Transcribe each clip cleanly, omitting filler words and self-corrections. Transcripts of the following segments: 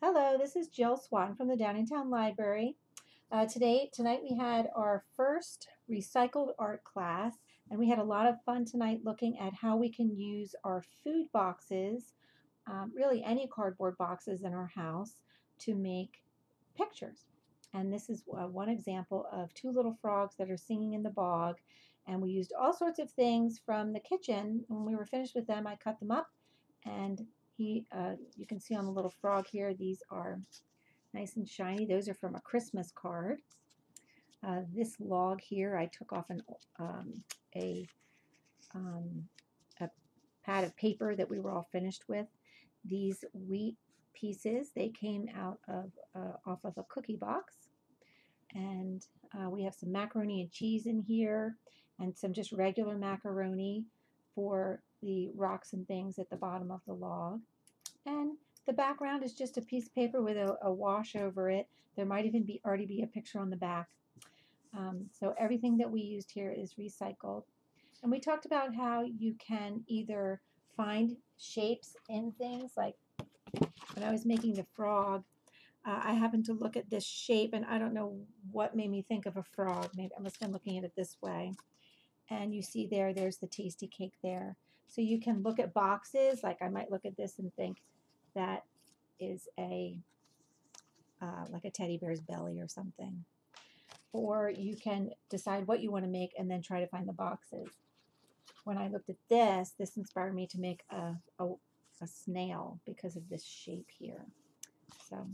Hello, this is Jill Swan from the Downingtown Library. Tonight we had our first recycled art class, and we had a lot of fun tonight looking at how we can use our food boxes, really any cardboard boxes in our house, to make pictures. And this is one example of two little frogs that are singing in the bog. And we used all sorts of things from the kitchen. When we were finished with them, I cut them up, and you can see on the little frog here, these are nice and shiny. Those are from a Christmas card. This log here, I took off a, um, a pad of paper that we were all finished with. These wheat pieces, they came out of off of a cookie box. And we have some macaroni and cheese in here and some just regular macaroni for the rocks and things at the bottom of the log. And the background is just a piece of paper with a wash over it. There might even already be a picture on the back. So everything that we used here is recycled. And we talked about how you can either find shapes in things, like when I was making the frog, I happened to look at this shape, and I don't know what made me think of a frog. Maybe I must have been looking at it this way. And you see there's the tasty cake there. So you can look at boxes, like I might look at this and think that is like a teddy bear's belly or something. Or you can decide what you want to make and then try to find the boxes. When I looked at this inspired me to make a snail because of this shape here. So,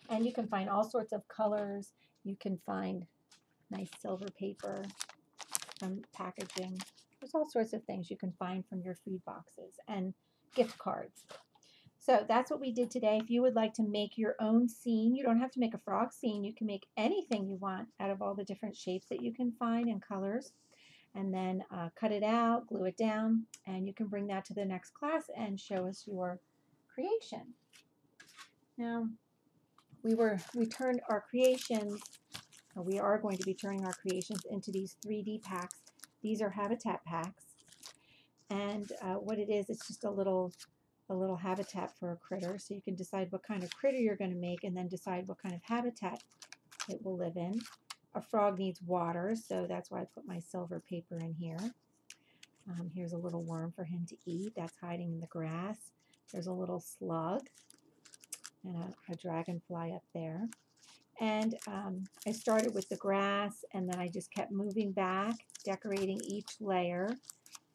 and you can find all sorts of colors. You can find nice silver paper from packaging. There's all sorts of things you can find from your food boxes and gift cards. So that's what we did today. If you would like to make your own scene, you don't have to make a frog scene. You can make anything you want out of all the different shapes that you can find and colors. And then cut it out, glue it down, and you can bring that to the next class and show us your creation. Now, we turned our creations, or we are going to be turning our creations into these 3D packs. These are habitat packs. And what it is, it's just a little habitat for a critter. So you can decide what kind of critter you're going to make and then decide what kind of habitat it will live in. A frog needs water, so that's why I put my silver paper in here. Here's a little worm for him to eat. That's hiding in the grass. There's a little slug and a dragonfly up there. And I started with the grass, and then I just kept moving back, decorating each layer.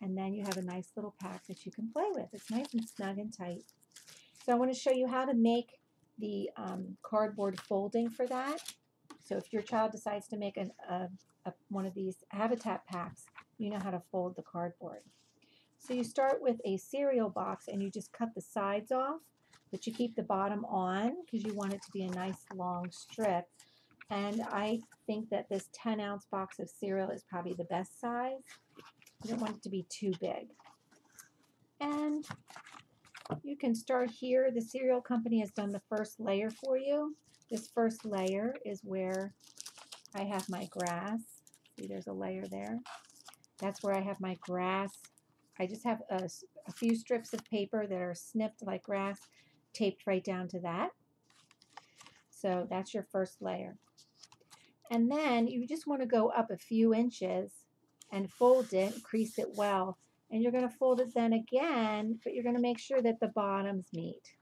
And then you have a nice little pack that you can play with. It's nice and snug and tight. So I want to show you how to make the cardboard folding for that. So if your child decides to make one of these habitat packs, you know how to fold the cardboard. So you start with a cereal box and you just cut the sides off, but you keep the bottom on because you want it to be a nice long strip. And I think that this 10-ounce box of cereal is probably the best size. You don't want it to be too big. And you can start here. The cereal company has done the first layer for you. This first layer is where I have my grass. See, there's a layer there. That's where I have my grass. I just have a few strips of paper that are snipped like grass, taped right down to that. So that's your first layer. And then you just want to go up a few inches and fold it, crease it well. And you're going to fold it then again, but you're going to make sure that the bottoms meet.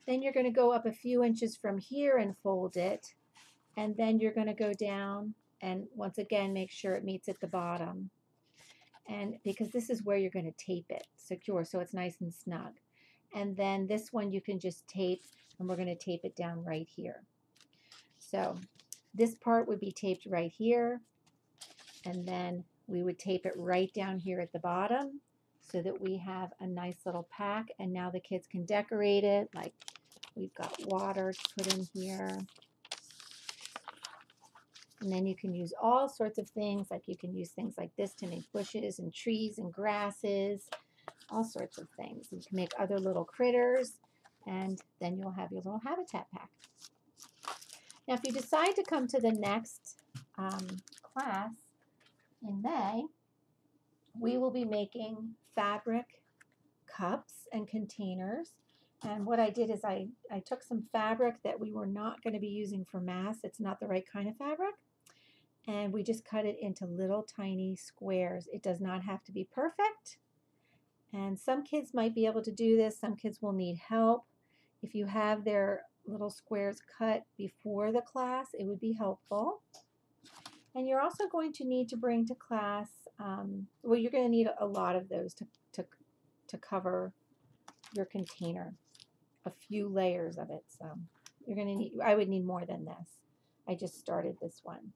Then you're going to go up a few inches from here and fold it. And then you're going to go down and once again make sure it meets at the bottom. And because this is where you're going to tape it secure so it's nice and snug. And then this one you can just tape, and we're going to tape it down right here. So this part would be taped right here, and then we would tape it right down here at the bottom so that we have a nice little pack. And now the kids can decorate it, like we've got water to put in here. And then you can use all sorts of things, like you can use things like this to make bushes and trees and grasses, all sorts of things. You can make other little critters, and then you'll have your little habitat pack. Now, if you decide to come to the next class in May, we will be making fabric cups and containers, And what I did is I took some fabric that we were not going to be using for masks. It's not the right kind of fabric. And we just cut it into little tiny squares. It does not have to be perfect. And some kids might be able to do this. Some kids will need help. If you have their little squares cut before the class, it would be helpful. And you're also going to need to bring to class, well, you're going to need a lot of those to cover your container, a few layers of it. So you're going to need, I would need more than this. I just started this one.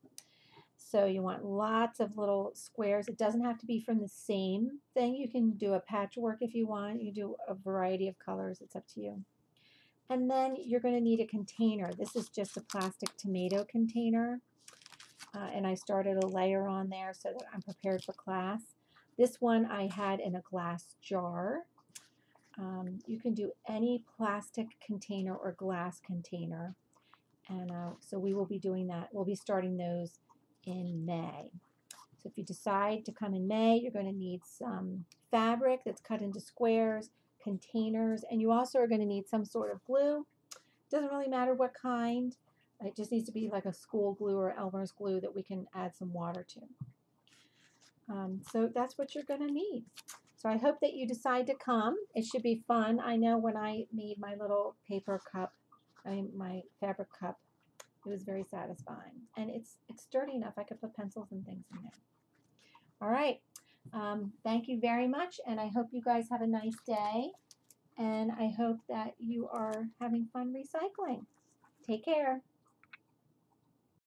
So you want lots of little squares. It doesn't have to be from the same thing. You can do a patchwork if you want. You can do a variety of colors. It's up to you. And then you're going to need a container. This is just a plastic tomato container. And I started a layer on there so that I'm prepared for class. This one I had in a glass jar. You can do any plastic container or glass container. And so we will be doing that. We'll be starting those in May. So if you decide to come in May, you're going to need some fabric that's cut into squares, containers, and you also are going to need some sort of glue. Doesn't really matter what kind. It just needs to be like a school glue or Elmer's glue that we can add some water to. So that's what you're going to need. So I hope that you decide to come. It should be fun. I know when I made my little paper cup, my fabric cup, it was very satisfying. And it's sturdy enough. I could put pencils and things in there. All right. Thank you very much. And I hope you guys have a nice day. And I hope that you are having fun recycling. Take care.